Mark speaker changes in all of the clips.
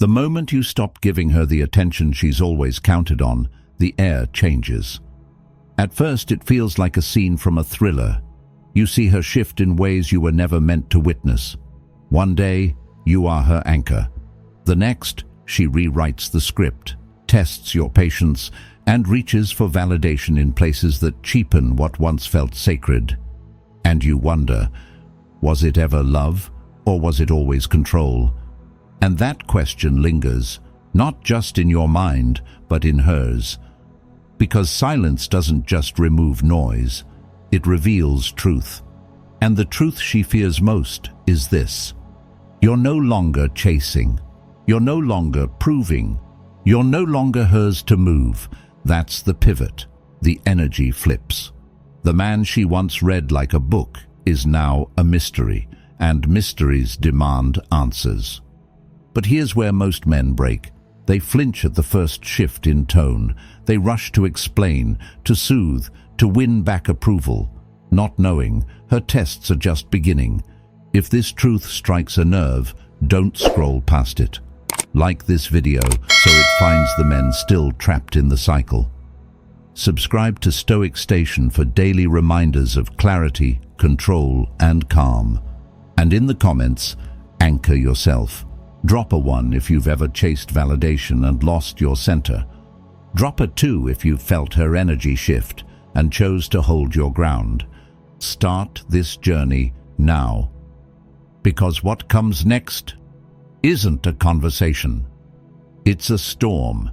Speaker 1: The moment you stop giving her the attention she's always counted on, the air changes. At first, it feels like a scene from a thriller. You see her shift in ways you were never meant to witness. One day, you are her anchor. The next, she rewrites the script, tests your patience, and reaches for validation in places that cheapen what once felt sacred. And you wonder, was it ever love, or was it always control? And that question lingers, not just in your mind, but in hers. Because silence doesn't just remove noise, it reveals truth. And the truth she fears most is this: you're no longer chasing. You're no longer proving. You're no longer hers to move. That's the pivot. The energy flips. The man she once read like a book is now a mystery, and mysteries demand answers. But here's where most men break. They flinch at the first shift in tone. They rush to explain, to soothe, to win back approval, not knowing her tests are just beginning. If this truth strikes a nerve, don't scroll past it. Like this video so it finds the men still trapped in the cycle. Subscribe to Stoic Station for daily reminders of clarity, control, and calm. And in the comments, anchor yourself. Drop a 1 if you've ever chased validation and lost your center. Drop a 2 if you've felt her energy shift and chose to hold your ground. Start this journey now. Because what comes next isn't a conversation. It's a storm,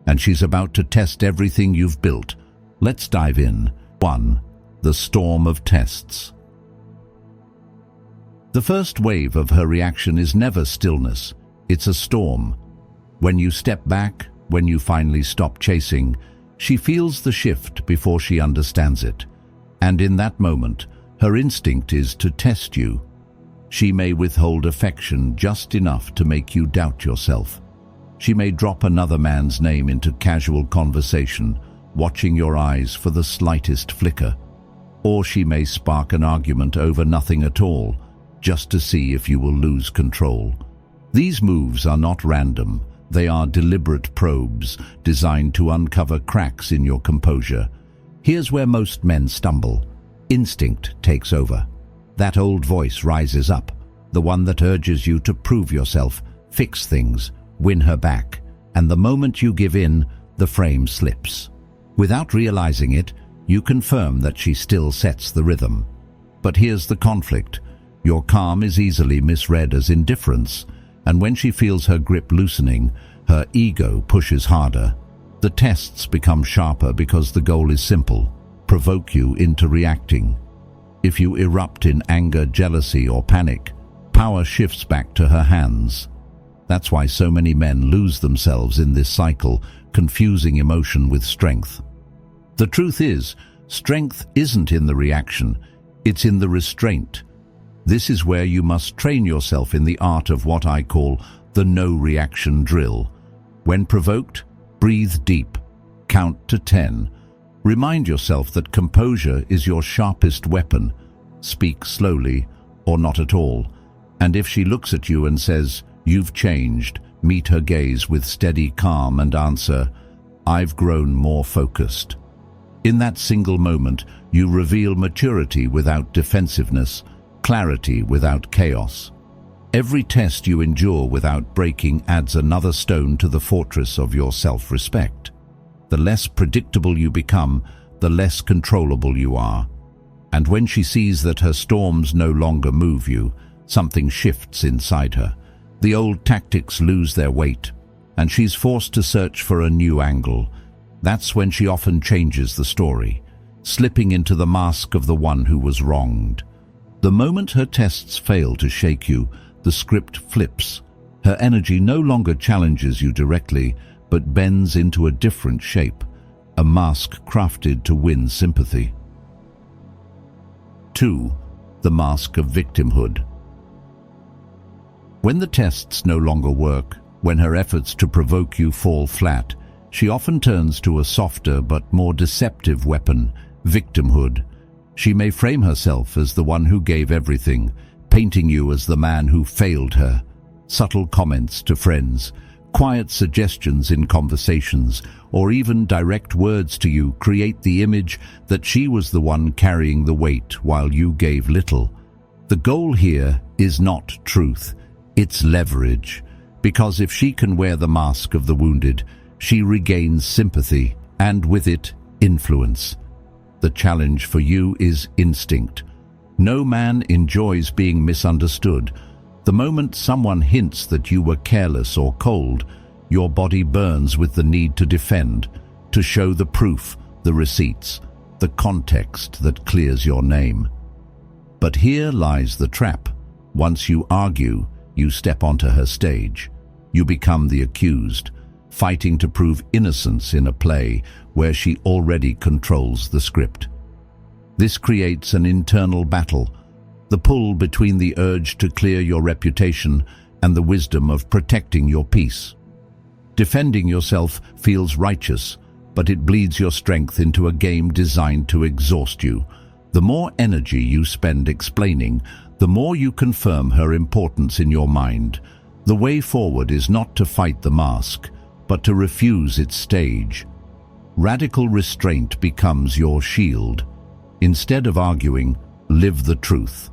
Speaker 1: and she's about to test everything you've built. Let's dive in. 1. The storm of tests. The first wave of her reaction is never stillness. It's a storm. When you step back, when you finally stop chasing, she feels the shift before she understands it. And in that moment, her instinct is to test you. She may withhold affection just enough to make you doubt yourself. She may drop another man's name into casual conversation, watching your eyes for the slightest flicker. Or she may spark an argument over nothing at all, just to see if you will lose control. These moves are not random. They are deliberate probes designed to uncover cracks in your composure. Here's where most men stumble. Instinct takes over. That old voice rises up, the one that urges you to prove yourself, fix things, win her back. And the moment you give in, the frame slips. Without realizing it, you confirm that she still sets the rhythm. But here's the conflict. Your calm is easily misread as indifference, and when she feels her grip loosening, her ego pushes harder. The tests become sharper because the goal is simple: provoke you into reacting. If you erupt in anger, jealousy, or panic, power shifts back to her hands. That's why so many men lose themselves in this cycle, confusing emotion with strength. The truth is, strength isn't in the reaction, it's in the restraint. This is where you must train yourself in the art of what I call the no-reaction drill. When provoked, breathe deep, count to 10. Remind yourself that composure is your sharpest weapon. Speak slowly, or not at all. And if she looks at you and says, "You've changed," meet her gaze with steady calm and answer, "I've grown more focused." In that single moment, you reveal maturity without defensiveness, clarity without chaos. Every test you endure without breaking adds another stone to the fortress of your self-respect. The less predictable you become, the less controllable you are. And when she sees that her storms no longer move you, something shifts inside her. The old tactics lose their weight, and she's forced to search for a new angle. That's when she often changes the story, slipping into the mask of the one who was wronged. The moment her tests fail to shake you, the script flips. Her energy no longer challenges you directly, but bends into a different shape, a mask crafted to win sympathy. 2. The Mask of Victimhood. When the tests no longer work, when her efforts to provoke you fall flat, she often turns to a softer but more deceptive weapon: victimhood. She may frame herself as the one who gave everything, painting you as the man who failed her. Subtle comments to friends, Quiet suggestions in conversations, or even direct words to you, create the image that she was the one carrying the weight while you gave little. The goal here is not truth, it's leverage, because if she can wear the mask of the wounded, she regains sympathy, and with it, influence. The challenge for you is instinct. No man enjoys being misunderstood. The moment someone hints that you were careless or cold, your body burns with the need to defend, to show the proof, the receipts, the context that clears your name. But here lies the trap. Once you argue, you step onto her stage. You become the accused, fighting to prove innocence in a play where she already controls the script. This creates an internal battle, the pull between the urge to clear your reputation and the wisdom of protecting your peace. Defending yourself feels righteous, but it bleeds your strength into a game designed to exhaust you. The more energy you spend explaining, the more you confirm her importance in your mind. The way forward is not to fight the mask, but to refuse its stage. Radical restraint becomes your shield. Instead of arguing, live the truth.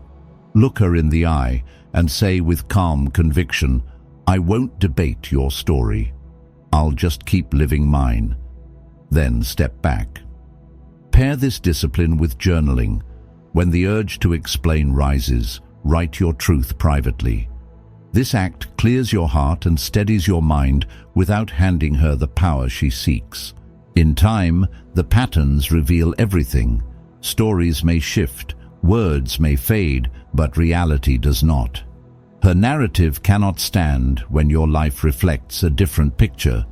Speaker 1: Look her in the eye and say with calm conviction, "I won't debate your story. I'll just keep living mine." Then step back. Pair this discipline with journaling. When the urge to explain rises, write your truth privately. This act clears your heart and steadies your mind without handing her the power she seeks. In time, the patterns reveal everything. Stories may shift, words may fade, but reality does not. Her narrative cannot stand when your life reflects a different picture.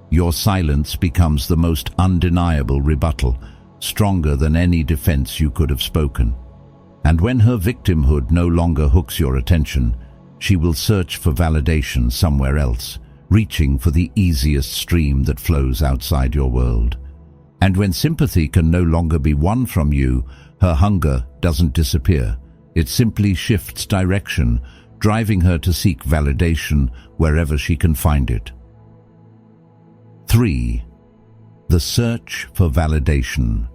Speaker 1: Your silence becomes the most undeniable rebuttal, stronger than any defense you could have spoken. And when her victimhood no longer hooks your attention, she will search for validation somewhere else, reaching for the easiest stream that flows outside your world. And when sympathy can no longer be won from you, her hunger doesn't disappear. It simply shifts direction, driving her to seek validation wherever she can find it. 3. The search for validation.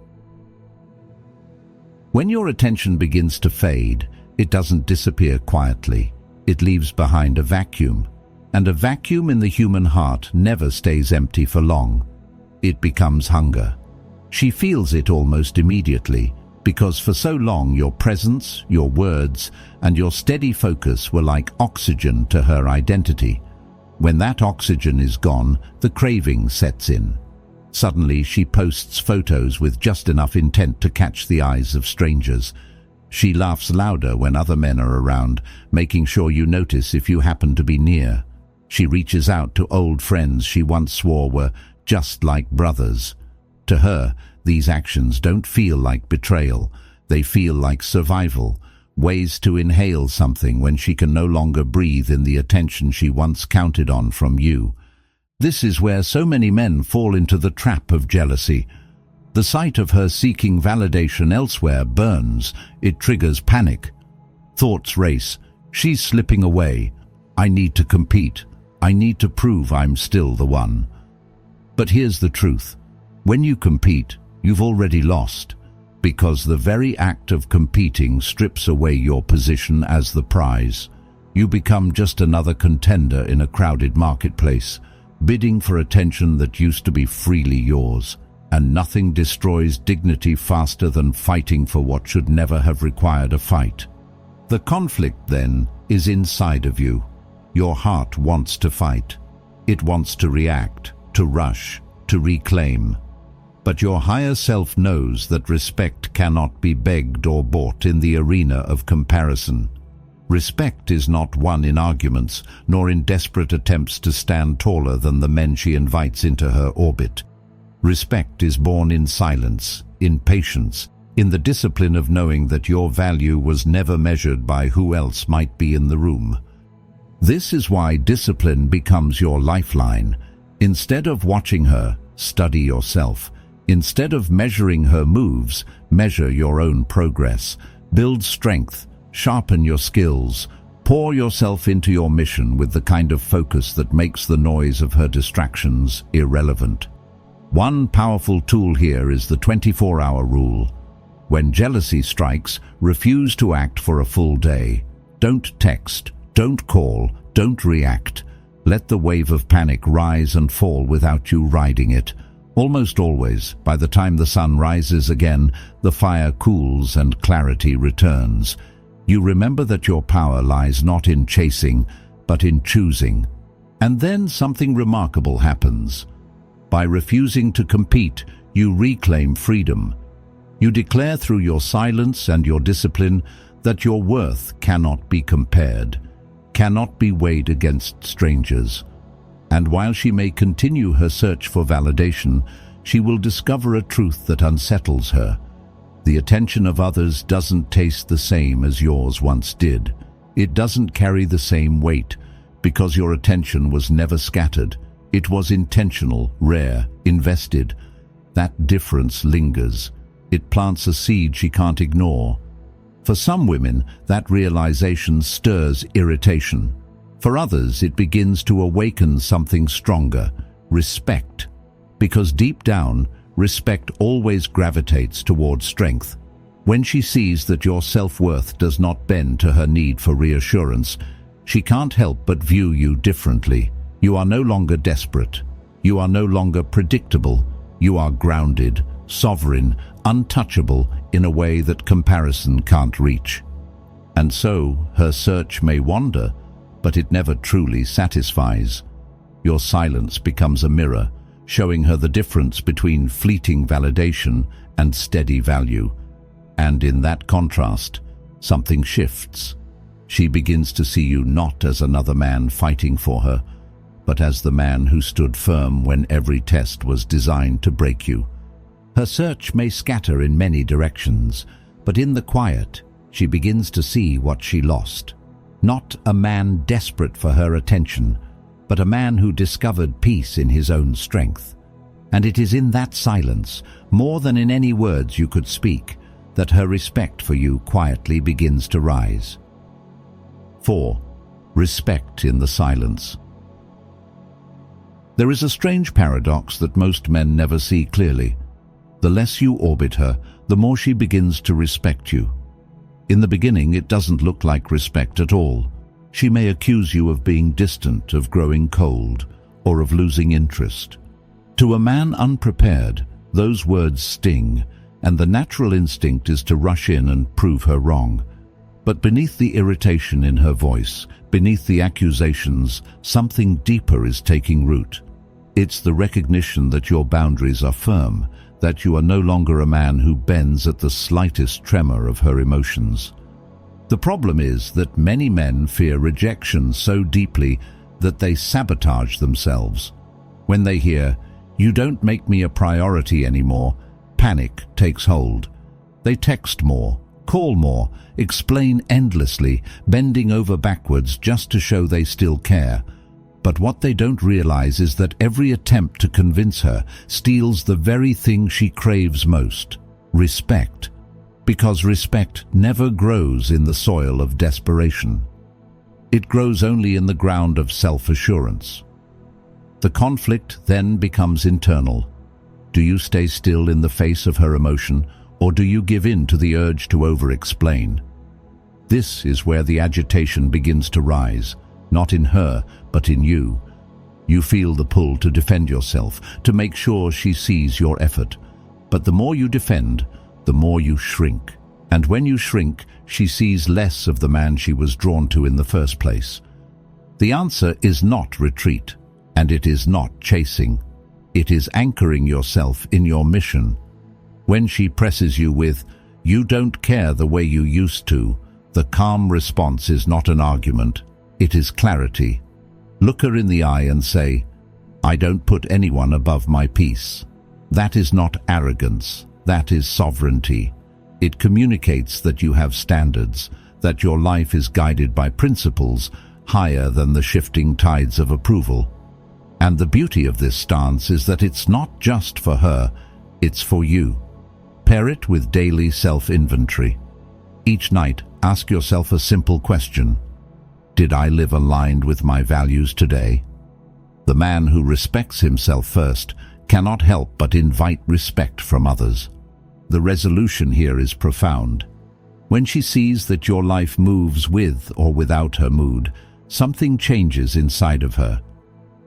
Speaker 1: When your attention begins to fade, it doesn't disappear quietly. It leaves behind a vacuum. And a vacuum in the human heart never stays empty for long. It becomes hunger. She feels it almost immediately, because for so long your presence, your words, and your steady focus were like oxygen to her identity. When that oxygen is gone, the craving sets in. Suddenly she posts photos with just enough intent to catch the eyes of strangers. She laughs louder when other men are around, making sure you notice if you happen to be near. She reaches out to old friends she once swore were just like brothers. To her, these actions don't feel like betrayal. They feel like survival, ways to inhale something when she can no longer breathe in the attention she once counted on from you. This is where so many men fall into the trap of jealousy. The sight of her seeking validation elsewhere burns. It triggers panic. Thoughts race. She's slipping away. I need to compete. I need to prove I'm still the one. But here's the truth. When you compete, you've already lost, because the very act of competing strips away your position as the prize. You become just another contender in a crowded marketplace, bidding for attention that used to be freely yours. And nothing destroys dignity faster than fighting for what should never have required a fight. The conflict, then, is inside of you. Your heart wants to fight. It wants to react, to rush, to reclaim. But your higher self knows that respect cannot be begged or bought in the arena of comparison. Respect is not won in arguments, nor in desperate attempts to stand taller than the men she invites into her orbit. Respect is born in silence, in patience, in the discipline of knowing that your value was never measured by who else might be in the room. This is why discipline becomes your lifeline. Instead of watching her, study yourself. Instead of measuring her moves, measure your own progress. Build strength, sharpen your skills, Pour yourself into your mission with the kind of focus that makes the noise of her distractions irrelevant. One powerful tool here is the 24-hour rule. When jealousy strikes, refuse to act for a full day. Don't text, don't call, don't react. Let the wave of panic rise and fall without you riding it. Almost always, by the time the sun rises again, the fire cools and clarity returns. You remember that your power lies not in chasing, but in choosing. And then something remarkable happens. By refusing to compete, you reclaim freedom. You declare through your silence and your discipline that your worth cannot be compared, cannot be weighed against strangers. And while she may continue her search for validation, she will discover a truth that unsettles her. The attention of others doesn't taste the same as yours once did. It doesn't carry the same weight, because your attention was never scattered. It was intentional, rare, invested. That difference lingers. It plants a seed she can't ignore. For some women, that realization stirs irritation. For others, it begins to awaken something stronger, respect. Because deep down, respect always gravitates towards strength. When she sees that your self-worth does not bend to her need for reassurance, she can't help but view you differently. You are no longer desperate. You are no longer predictable. You are grounded, sovereign, untouchable in a way that comparison can't reach. And so, her search may wander, but it never truly satisfies. Your silence becomes a mirror, showing her the difference between fleeting validation and steady value. And in that contrast, something shifts. She begins to see you not as another man fighting for her, but as the man who stood firm when every test was designed to break you. Her search may scatter in many directions, but in the quiet, she begins to see what she lost. Not a man desperate for her attention, but a man who discovered peace in his own strength. And it is in that silence, more than in any words you could speak, that her respect for you quietly begins to rise. 4. Respect in the silence. There is a strange paradox that most men never see clearly. The less you orbit her, the more she begins to respect you. In the beginning, it doesn't look like respect at all. She may accuse you of being distant, of growing cold, or of losing interest. To a man unprepared, those words sting, and the natural instinct is to rush in and prove her wrong. But beneath the irritation in her voice, beneath the accusations, something deeper is taking root. It's the recognition that your boundaries are firm, that you are no longer a man who bends at the slightest tremor of her emotions. The problem is that many men fear rejection so deeply that they sabotage themselves. When they hear, "You don't make me a priority anymore," panic takes hold. They text more, call more, explain endlessly, bending over backwards just to show they still care. But what they don't realize is that every attempt to convince her steals the very thing she craves most: respect. Because respect never grows in the soil of desperation. It grows only in the ground of self-assurance. The conflict then becomes internal. Do you stay still in the face of her emotion, or do you give in to the urge to over-explain? This is where the agitation begins to rise, not in her, but in you. You feel the pull to defend yourself, to make sure she sees your effort. But the more you defend, the more you shrink. And when you shrink, she sees less of the man she was drawn to in the first place. The answer is not retreat, and it is not chasing. It is anchoring yourself in your mission. When she presses you with, "You don't care the way you used to," the calm response is not an argument, it is clarity. Look her in the eye and say, "I don't put anyone above my peace." That is not arrogance. That is sovereignty. It communicates that you have standards, that your life is guided by principles higher than the shifting tides of approval. And the beauty of this stance is that it's not just for her, it's for you. Pair it with daily self-inventory. Each night, ask yourself a simple question. Did I live aligned with my values today? The man who respects himself first cannot help but invite respect from others. The resolution here is profound. When she sees that your life moves with or without her mood, something changes inside of her.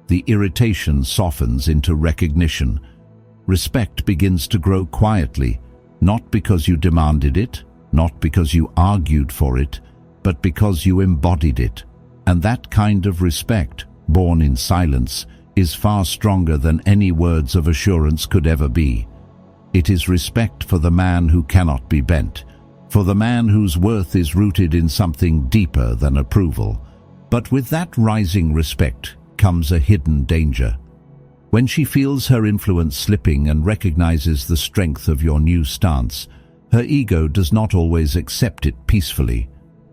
Speaker 1: The irritation softens into recognition. Respect begins to grow quietly, not because you demanded it, not because you argued for it, but because you embodied it. And that kind of respect, born in silence, is far stronger than any words of assurance could ever be. It is respect for the man who cannot be bent, for the man whose worth is rooted in something deeper than approval. But with that rising respect comes a hidden danger. When she feels her influence slipping and recognizes the strength of your new stance, her ego does not always accept it peacefully.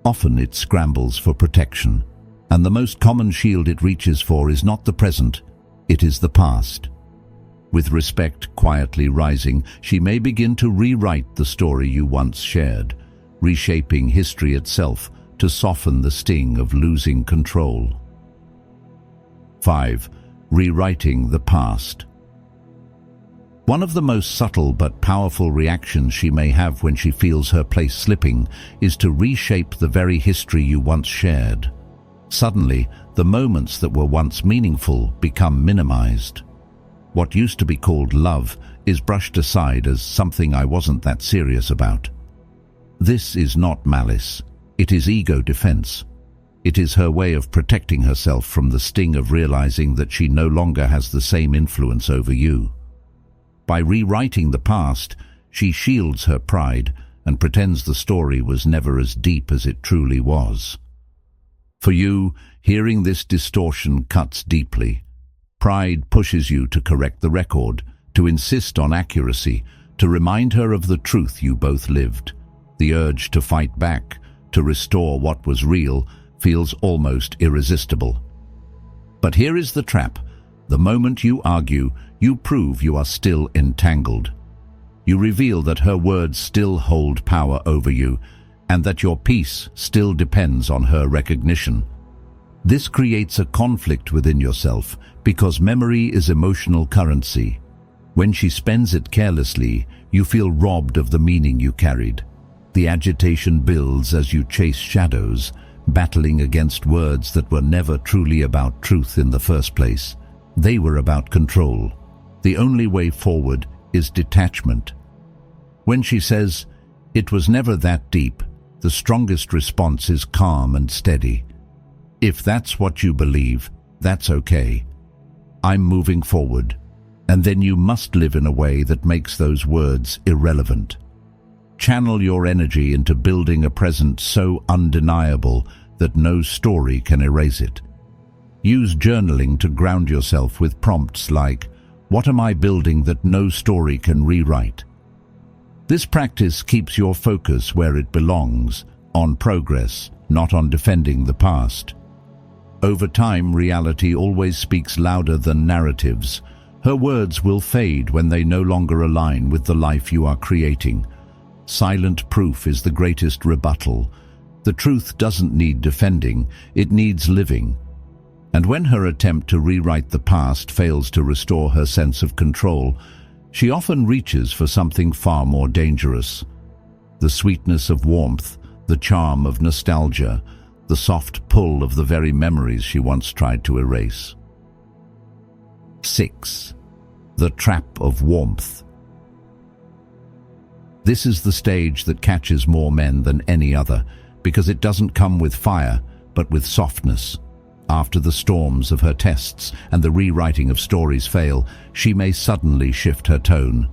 Speaker 1: Often it scrambles for protection. And the most common shield it reaches for is not the present, it is the past. With respect quietly rising, she may begin to rewrite the story you once shared, reshaping history itself to soften the sting of losing control. 5. Rewriting the past. One of the most subtle but powerful reactions she may have when she feels her place slipping is to reshape the very history you once shared. Suddenly, the moments that were once meaningful become minimized. What used to be called love is brushed aside as something I wasn't that serious about. This is not malice. It is ego defense. It is her way of protecting herself from the sting of realizing that she no longer has the same influence over you. By rewriting the past, she shields her pride and pretends the story was never as deep as it truly was. For you, hearing this distortion cuts deeply. Pride pushes you to correct the record, to insist on accuracy, to remind her of the truth you both lived. The urge to fight back, to restore what was real, feels almost irresistible. But here is the trap. The moment you argue, you prove you are still entangled. You reveal that her words still hold power over you, and that your peace still depends on her recognition. This creates a conflict within yourself because memory is emotional currency. When she spends it carelessly, you feel robbed of the meaning you carried. The agitation builds as you chase shadows, battling against words that were never truly about truth in the first place. They were about control. The only way forward is detachment. When she says, "It was never that deep," the strongest response is calm and steady. If that's what you believe, that's okay. I'm moving forward. And then you must live in a way that makes those words irrelevant. Channel your energy into building a present so undeniable that no story can erase it. Use journaling to ground yourself with prompts like, "What am I building that no story can rewrite?" This practice keeps your focus where it belongs, on progress, not on defending the past. Over time, reality always speaks louder than narratives. Her words will fade when they no longer align with the life you are creating. Silent proof is the greatest rebuttal. The truth doesn't need defending, it needs living. And when her attempt to rewrite the past fails to restore her sense of control, she often reaches for something far more dangerous. The sweetness of warmth, the charm of nostalgia, the soft pull of the very memories she once tried to erase. 6. The trap of warmth. This is the stage that catches more men than any other, because it doesn't come with fire, but with softness. After the storms of her tests and the rewriting of stories fail, she may suddenly shift her tone.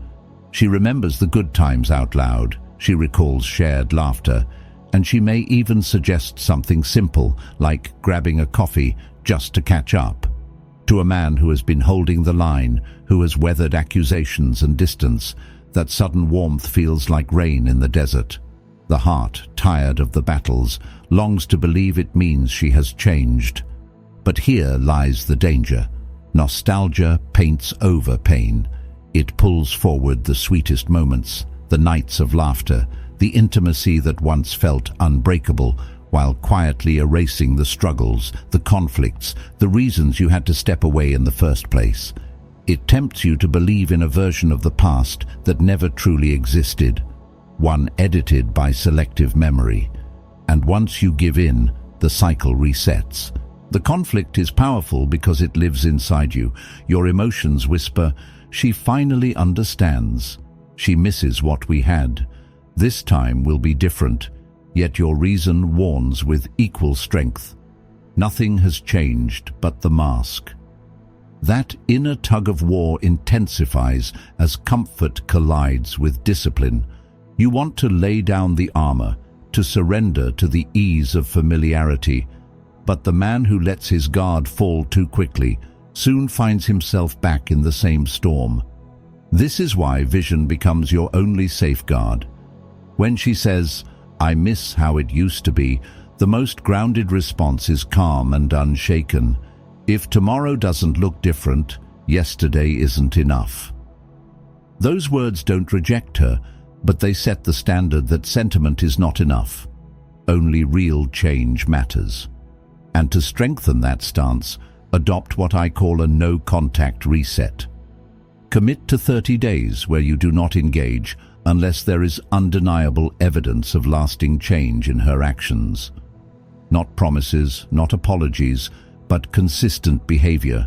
Speaker 1: She remembers the good times out loud, she recalls shared laughter, and she may even suggest something simple, like grabbing a coffee just to catch up. To a man who has been holding the line, who has weathered accusations and distance, that sudden warmth feels like rain in the desert. The heart, tired of the battles, longs to believe it means she has changed. But here lies the danger. Nostalgia paints over pain. It pulls forward the sweetest moments, the nights of laughter, the intimacy that once felt unbreakable, while quietly erasing the struggles, the conflicts, the reasons you had to step away in the first place. It tempts you to believe in a version of the past that never truly existed, one edited by selective memory. And once you give in, the cycle resets. The conflict is powerful because it lives inside you. Your emotions whisper, "She finally understands. She misses what we had. This time will be different." Yet your reason warns with equal strength. Nothing has changed but the mask. That inner tug-of-war intensifies as comfort collides with discipline. You want to lay down the armor, to surrender to the ease of familiarity. But the man who lets his guard fall too quickly soon finds himself back in the same storm. This is why vision becomes your only safeguard. When she says, "I miss how it used to be," the most grounded response is calm and unshaken. If tomorrow doesn't look different, yesterday isn't enough. Those words don't reject her, but they set the standard that sentiment is not enough. Only real change matters. And to strengthen that stance, adopt what I call a no-contact reset. Commit to 30 days where you do not engage unless there is undeniable evidence of lasting change in her actions. Not promises, not apologies, but consistent behavior.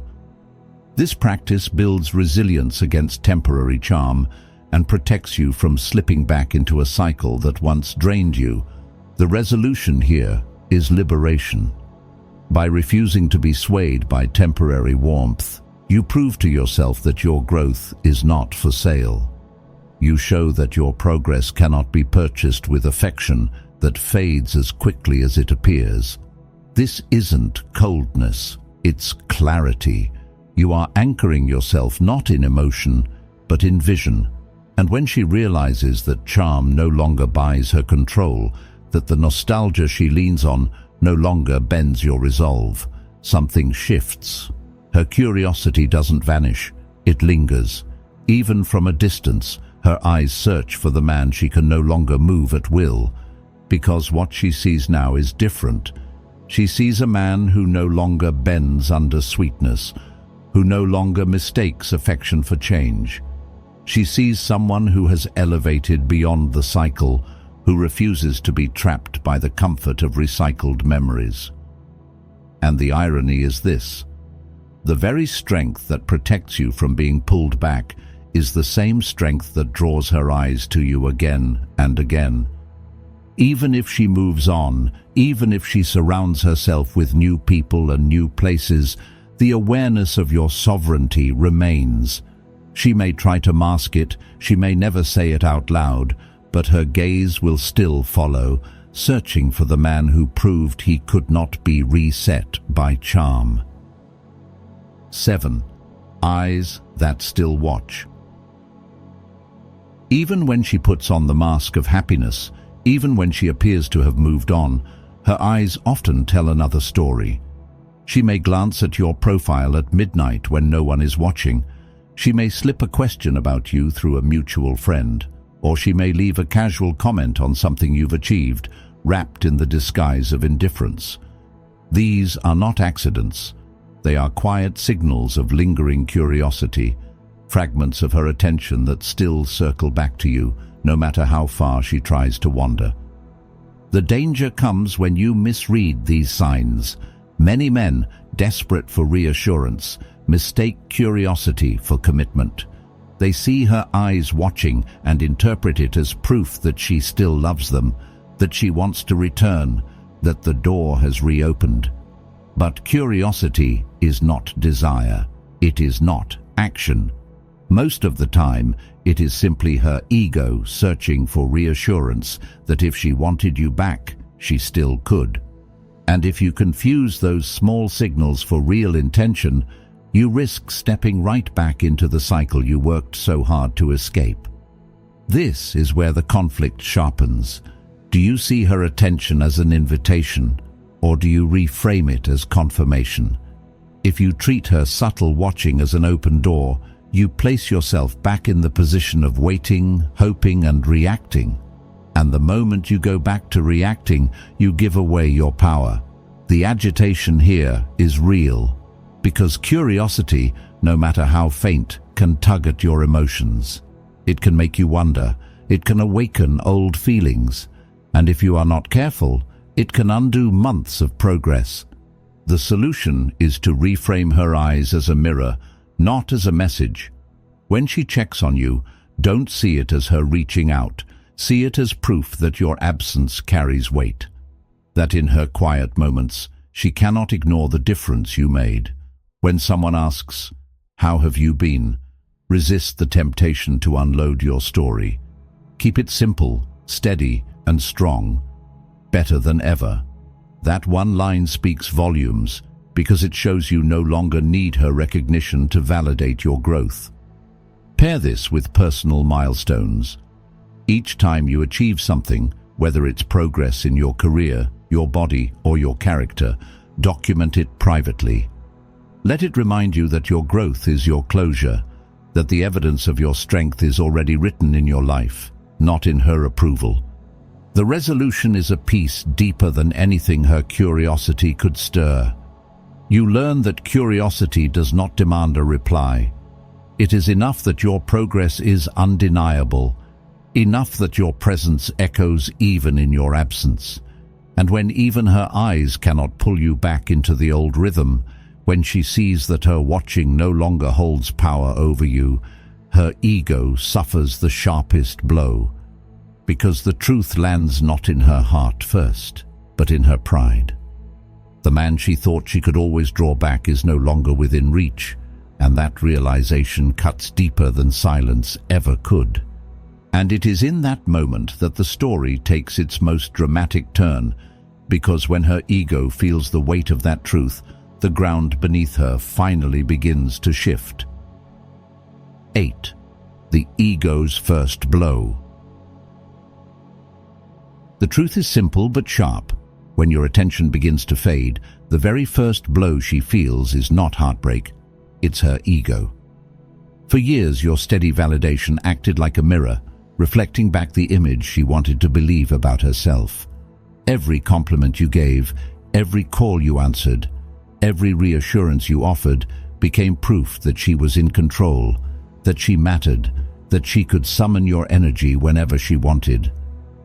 Speaker 1: This practice builds resilience against temporary charm and protects you from slipping back into a cycle that once drained you. The resolution here is liberation. By refusing to be swayed by temporary warmth, you prove to yourself that your growth is not for sale. You show that your progress cannot be purchased with affection that fades as quickly as it appears. This isn't coldness, it's clarity. You are anchoring yourself not in emotion, but in vision. And when she realizes that charm no longer buys her control, that the nostalgia she leans on no longer bends your resolve, something shifts. Her curiosity doesn't vanish, it lingers. Even from a distance, her eyes search for the man she can no longer move at will, because what she sees now is different. She sees a man who no longer bends under sweetness, who no longer mistakes affection for change. She sees someone who has elevated beyond the cycle, who refuses to be trapped by the comfort of recycled memories. And the irony is this: the very strength that protects you from being pulled back is the same strength that draws her eyes to you again and again. Even if she moves on, even if she surrounds herself with new people and new places, the awareness of your sovereignty remains. She may try to mask it, she may never say it out loud, but her gaze will still follow, searching for the man who proved he could not be reset by charm. 7. Eyes that still watch. Even when she puts on the mask of happiness, even when she appears to have moved on, her eyes often tell another story. She may glance at your profile at midnight when no one is watching. She may slip a question about you through a mutual friend, or she may leave a casual comment on something you've achieved, wrapped in the disguise of indifference. These are not accidents. They are quiet signals of lingering curiosity, fragments of her attention that still circle back to you, no matter how far she tries to wander. The danger comes when you misread these signs. Many men, desperate for reassurance, mistake curiosity for commitment. They see her eyes watching and interpret it as proof that she still loves them, that she wants to return, that the door has reopened. But curiosity is not desire. It is not action. Most of the time, it is simply her ego searching for reassurance that if she wanted you back, she still could. And if you confuse those small signals for real intention, you risk stepping right back into the cycle you worked so hard to escape. This is where the conflict sharpens. Do you see her attention as an invitation, or do you reframe it as confirmation? If you treat her subtle watching as an open door, you place yourself back in the position of waiting, hoping, and reacting. And the moment you go back to reacting, you give away your power. The agitation here is real, because curiosity, no matter how faint, can tug at your emotions. It can make you wonder, it can awaken old feelings, and if you are not careful, it can undo months of progress. The solution is to reframe her eyes as a mirror, not as a message. When she checks on you, don't see it as her reaching out. See it as proof that your absence carries weight. That in her quiet moments, she cannot ignore the difference you made. When someone asks, "How have you been?" resist the temptation to unload your story. Keep it simple, steady, and strong. Better than ever. That one line speaks volumes because it shows you no longer need her recognition to validate your growth. Pair this with personal milestones. Each time you achieve something, whether it's progress in your career, your body, or your character, document it privately. Let it remind you that your growth is your closure, that the evidence of your strength is already written in your life, not in her approval. The resolution is a peace deeper than anything her curiosity could stir. You learn that curiosity does not demand a reply. It is enough that your progress is undeniable, enough that your presence echoes even in your absence. And when even her eyes cannot pull you back into the old rhythm, when she sees that her watching no longer holds power over you, her ego suffers the sharpest blow. Because the truth lands not in her heart first, but in her pride. The man she thought she could always draw back is no longer within reach, and that realization cuts deeper than silence ever could. And it is in that moment that the story takes its most dramatic turn, because when her ego feels the weight of that truth, the ground beneath her finally begins to shift. 8. The ego's first blow. The truth is simple but sharp. When your attention begins to fade, the very first blow she feels is not heartbreak, it's her ego. For years, your steady validation acted like a mirror, reflecting back the image she wanted to believe about herself. Every compliment you gave, every call you answered, every reassurance you offered became proof that she was in control, that she mattered, that she could summon your energy whenever she wanted.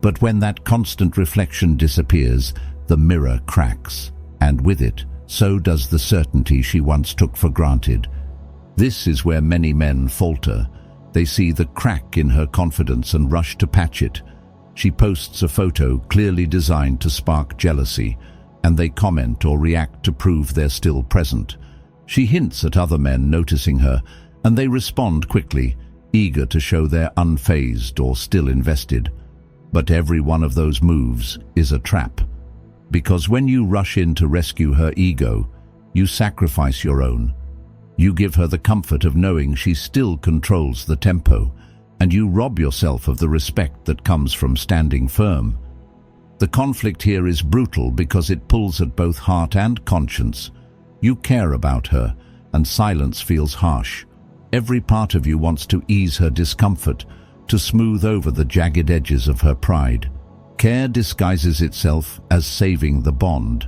Speaker 1: But when that constant reflection disappears, the mirror cracks, and with it, so does the certainty she once took for granted. This is where many men falter. They see the crack in her confidence and rush to patch it. She posts a photo clearly designed to spark jealousy, and they comment or react to prove they're still present. She hints at other men noticing her, and they respond quickly, eager to show they're unfazed or still invested. But every one of those moves is a trap. Because when you rush in to rescue her ego, you sacrifice your own. You give her the comfort of knowing she still controls the tempo, and you rob yourself of the respect that comes from standing firm. The conflict here is brutal because it pulls at both heart and conscience. You care about her, and silence feels harsh. Every part of you wants to ease her discomfort, to smooth over the jagged edges of her pride. Care disguises itself as saving the bond,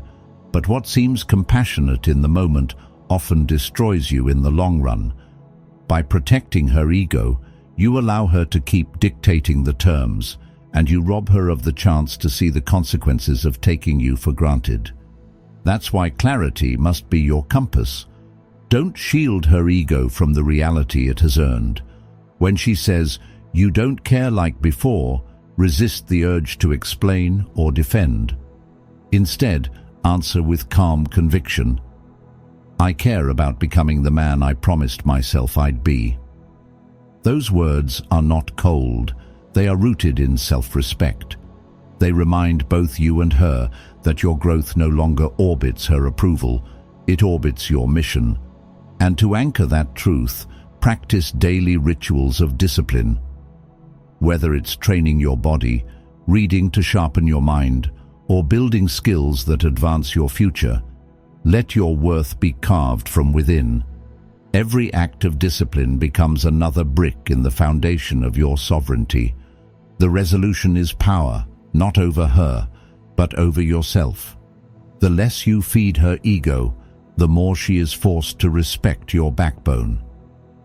Speaker 1: but what seems compassionate in the moment often destroys you in the long run. By protecting her ego, you allow her to keep dictating the terms, and you rob her of the chance to see the consequences of taking you for granted. That's why clarity must be your compass. Don't shield her ego from the reality it has earned. When she says, "You don't care like before," resist the urge to explain or defend. Instead, answer with calm conviction. "I care about becoming the man I promised myself I'd be." Those words are not cold, they are rooted in self-respect. They remind both you and her that your growth no longer orbits her approval, it orbits your mission. And to anchor that truth, practice daily rituals of discipline. Whether it's training your body, reading to sharpen your mind, or building skills that advance your future, let your worth be carved from within. Every act of discipline becomes another brick in the foundation of your sovereignty. The resolution is power, not over her, but over yourself. The less you feed her ego, the more she is forced to respect your backbone.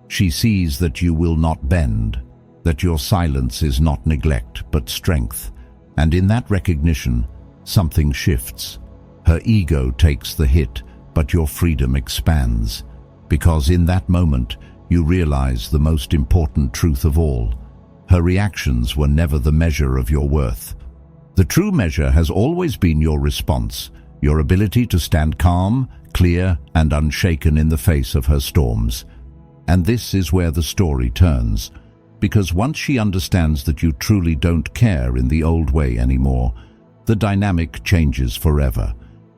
Speaker 1: She sees that you will not bend, that your silence is not neglect but strength, and in that recognition, something shifts. Her ego takes the hit, but your freedom expands, because in that moment you realize the most important truth of all. Her reactions were never the measure of your worth. The true measure has always been your response, your ability to stand calm, clear, and unshaken in the face of her storms. And this is where the story turns, because once she understands that you truly don't care in the old way anymore, the dynamic changes forever.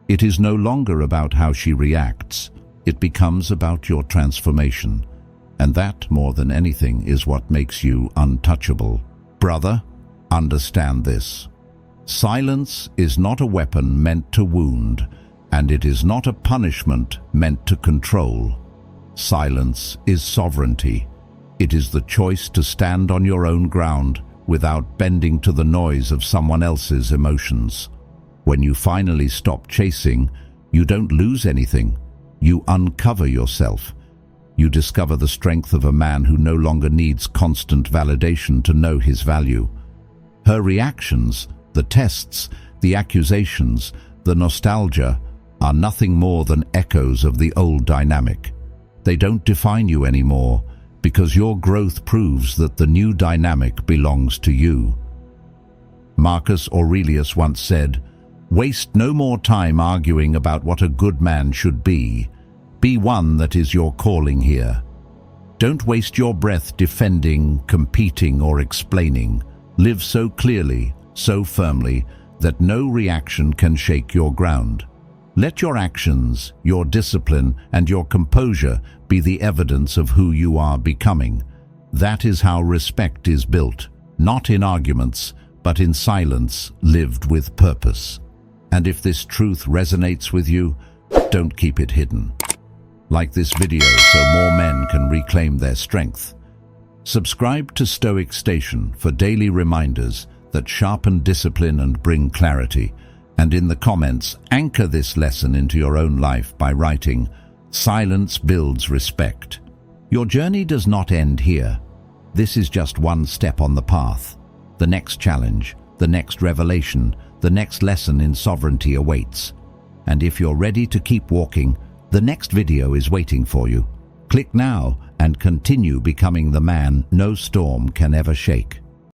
Speaker 1: It is no longer about how she reacts. It becomes about your transformation. And that, more than anything, is what makes you untouchable. Brother, understand this. Silence is not a weapon meant to wound, and it is not a punishment meant to control. Silence is sovereignty. It is the choice to stand on your own ground without bending to the noise of someone else's emotions. When you finally stop chasing, you don't lose anything. You uncover yourself. You discover the strength of a man who no longer needs constant validation to know his value. Her reactions, the tests, the accusations, the nostalgia, are nothing more than echoes of the old dynamic. They don't define you anymore, because your growth proves that the new dynamic belongs to you. Marcus Aurelius once said, "Waste no more time arguing about what a good man should be. Be one that is your calling here. Don't waste your breath defending, competing, or explaining. Live so clearly, so firmly, that no reaction can shake your ground. Let your actions, your discipline, and your composure be the evidence of who you are becoming. That is how respect is built, not in arguments, but in silence lived with purpose. And if this truth resonates with you, don't keep it hidden. Like this video so more men can reclaim their strength. Subscribe to Stoic Station for daily reminders that sharpen discipline and bring clarity. And in the comments, anchor this lesson into your own life by writing, "Silence builds respect." Your journey does not end here. This is just one step on the path. The next challenge, the next revelation, the next lesson in sovereignty awaits. And if you're ready to keep walking, the next video is waiting for you. Click now and continue becoming the man no storm can ever shake.